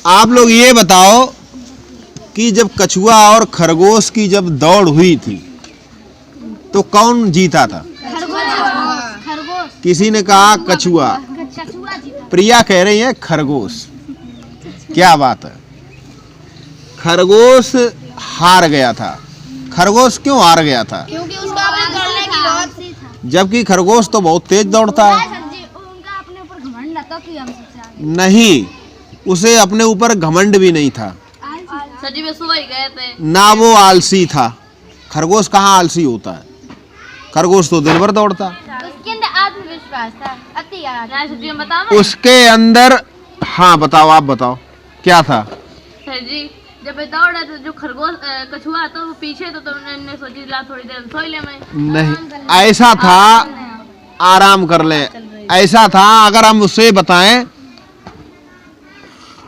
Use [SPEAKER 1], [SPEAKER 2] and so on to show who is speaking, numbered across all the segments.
[SPEAKER 1] आप लोग ये बताओ कि जब कछुआ और खरगोश की जब दौड़ हुई थी तो कौन जीता था?
[SPEAKER 2] खरगोश।
[SPEAKER 1] किसी ने कहा कछुआ, प्रिया कह रही है खरगोश। क्या बात है, खरगोश हार गया था। खरगोश क्यों हार गया था?
[SPEAKER 2] क्योंकि उसका अपने दौड़ने की बहुत,
[SPEAKER 1] जबकि खरगोश तो बहुत तेज दौड़ता है।
[SPEAKER 2] उनका अपने ऊपर घमंड था कि हम सबसे आगे।
[SPEAKER 1] नहीं, उसे अपने ऊपर घमंड भी नहीं था।
[SPEAKER 2] सजी में सुबह ही गए थे।
[SPEAKER 1] ना वो आलसी था। खरगोश कहाँ आलसी होता है, खरगोश तो दिन भर दौड़ता।
[SPEAKER 2] उसके अंदर आत्मविश्वास था, अति सजी में बताओ।
[SPEAKER 1] उसके अंदर, हाँ बताओ, आप बताओ क्या था?
[SPEAKER 2] सर जी जब दौड़ रहे थे जो खरगोश कछुआ तो वो पीछे तो तुमने सोची ला थोड़ी देर सो ले मैं।
[SPEAKER 1] नहीं, ऐसा था आराम कर ले, ऐसा था। अगर हम उसे बताएं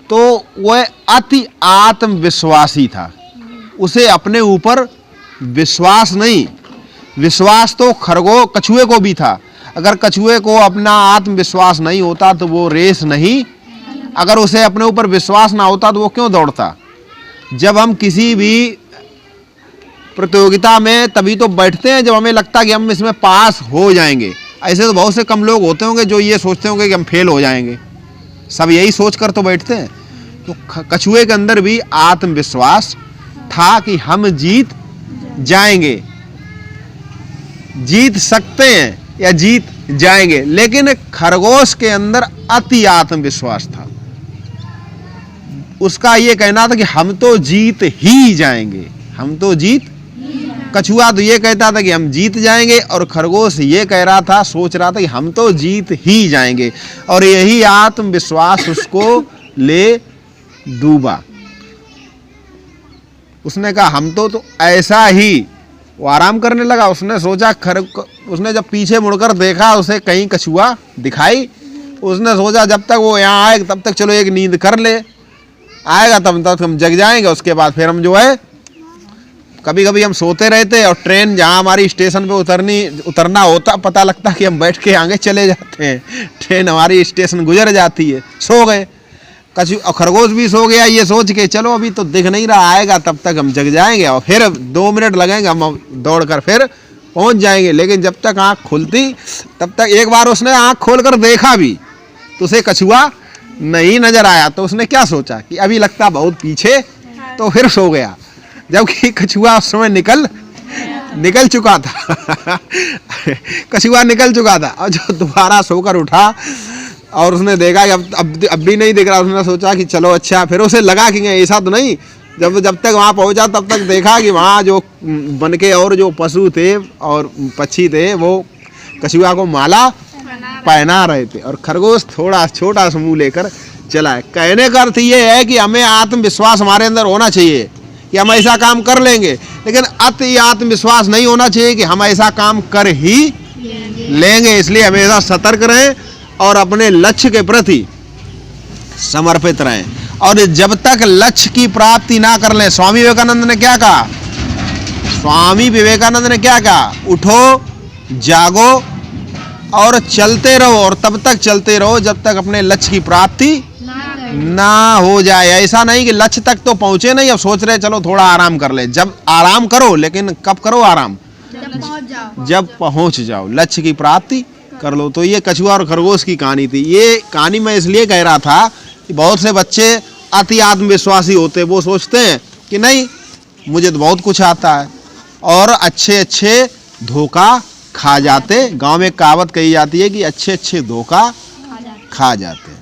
[SPEAKER 1] तो वह अति आत्मविश्वासी था। उसे अपने ऊपर विश्वास नहीं, विश्वास तो कछुए को भी था। अगर कछुए को अपना आत्मविश्वास नहीं होता तो वो रेस नहीं, अगर उसे अपने ऊपर विश्वास ना होता तो वो क्यों दौड़ता? जब हम किसी भी प्रतियोगिता में तभी तो बैठते हैं जब हमें लगता है कि हम इसमें पास हो जाएंगे। ऐसे तो बहुत से कम लोग होते होंगे जो ये सोचते होंगे कि हम फेल हो जाएंगे। सब यही सोचकर तो बैठते हैं। तो कछुए के अंदर भी आत्मविश्वास था कि हम जीत जाएंगे, जीत सकते हैं या जीत जाएंगे। लेकिन खरगोश के अंदर अति आत्मविश्वास था। उसका ये कहना था कि हम तो जीत ही जाएंगे, हम तो जीत। कछुआ तो ये कहता था कि हम जीत जाएंगे, और खरगोश ये कह रहा था, सोच रहा था कि हम तो जीत ही जाएंगे। और यही आत्मविश्वास उसको ले डूबा। उसने कहा हम तो ऐसा ही। वो आराम करने लगा। उसने सोचा उसने जब पीछे मुड़कर देखा उसे कहीं कछुआ दिखाई। उसने सोचा जब तक वो यहाँ आए तब तक चलो एक नींद कर ले, आएगा तब तक हम जग जाएंगे। उसके बाद फिर हम जो है, कभी कभी हम सोते रहते और ट्रेन जहाँ हमारी स्टेशन पे उतरना होता, पता लगता कि हम बैठ के आगे चले जाते हैं, ट्रेन हमारी स्टेशन गुजर जाती है। सो गए खरगोश भी सो गया ये सोच के चलो अभी तो दिख नहीं रहा, आएगा तब तक हम जग जाएंगे और फिर 2 मिनट लगेंगे, हम दौड़ कर फिर पहुंच जाएंगे। लेकिन जब तक आँख खुलती तब तक एक बार उसने आँख खोलकर देखा भी तो उसे कछुआ नहीं नजर आया। तो उसने क्या सोचा कि अभी लगता बहुत पीछे, तो फिर सो गया। जबकि कछुआ उस समय निकल चुका था कछुआ निकल चुका था। और जो दोबारा सोकर उठा और उसने देखा कि अब भी नहीं दिख रहा, उसने सोचा कि चलो अच्छा। फिर उसे लगा कि ऐसा तो नहीं। जब तक वहाँ पहुँचा तब तक देखा कि वहाँ जो बनके और जो पशु थे और पक्षी थे वो कछुआ को माला पहना रहे थे। और खरगोश थोड़ा छोटा सा मुँह लेकर चला है। कहने का अर्थ ये है कि हमें आत्मविश्वास हमारे अंदर होना चाहिए कि हम ऐसा काम कर लेंगे, लेकिन अति आत्मविश्वास नहीं होना चाहिए कि हम ऐसा काम कर ही लेंगे। इसलिए हमेशा सतर्क रहें और अपने लक्ष्य के प्रति समर्पित रहें। और जब तक लक्ष्य की प्राप्ति ना कर लें, स्वामी विवेकानंद ने क्या कहा? स्वामी विवेकानंद ने क्या कहा? उठो, जागो और चलते रहो, और तब तक चलते रहो जब तक अपने लक्ष्य की प्राप्ति ना हो जाए। ऐसा नहीं कि लक्ष्य तक तो पहुंचे नहीं, अब सोच रहे चलो थोड़ा आराम कर ले। जब आराम करो, लेकिन कब करो आराम? जब पहुंच जाओ, लक्ष्य की प्राप्ति कर लो। तो ये कछुआ और खरगोश की कहानी थी। ये कहानी मैं इसलिए कह रहा था कि बहुत से बच्चे अति आत्मविश्वासी होते, वो सोचते हैं कि नहीं मुझे तो बहुत कुछ आता है, और अच्छे धोखा खा जाते। गांव में कहावत कही जाती है कि अच्छे धोखा खा जाते।